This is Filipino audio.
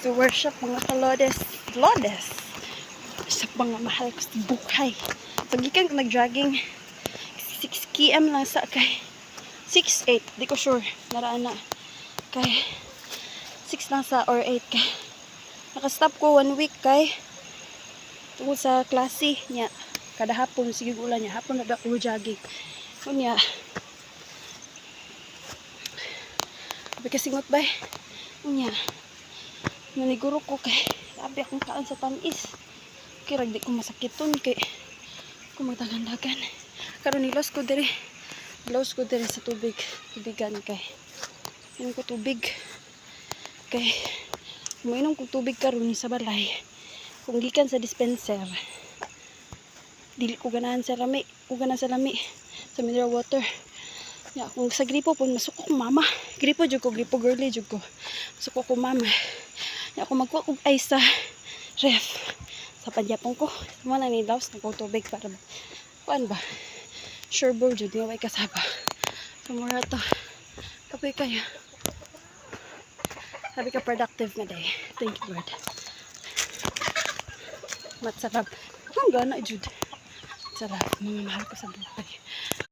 to worship mga kalodes. Lodes. Sa mga mahal ko sa buhay. Pagikan ko nag-jogging 6 km lang sa kay 6-8. Di ko sure. Naraan na. Kay 6 lang sa or 8 kay. Nakastop ko 1 week kay tungkol sa klase niya. Kada hapon, sige ulan niya. Hapon na ako jogging. Kunya. Bikasingot ba? Kunya. Naniguro ko kay sabi akong kaan sa tanis. Kaya di ko masakiton kay kung magdagan-dagan. Karon nilos ko dire. Nilos ko dire sa tubig. Tubigan kay. Inom ko tubig. Kay uminom ko tubig karon sa balay. Kung gikan sa dispenser. Dili ko ganahan sa lami. Kung ganahan sa lami. Sa mineral water. Ya, kung sa gripo po, masuko ko mama. Gripo jud ko, gripo girly jud ko. Masuko ko mama. Ya, kung magkuha kong ice sa ref. Sa padyapong ko. Sama na ni Laos, nagkong tubig para ba. Kuan ba? Sure ball jud, nga way kasaba. Sumura to. Kapoy kayo. Sabi ka productive na day. Thank you Lord. Matsarap. Ang gana jud. Sarap. Mga mahal ko sa buhay.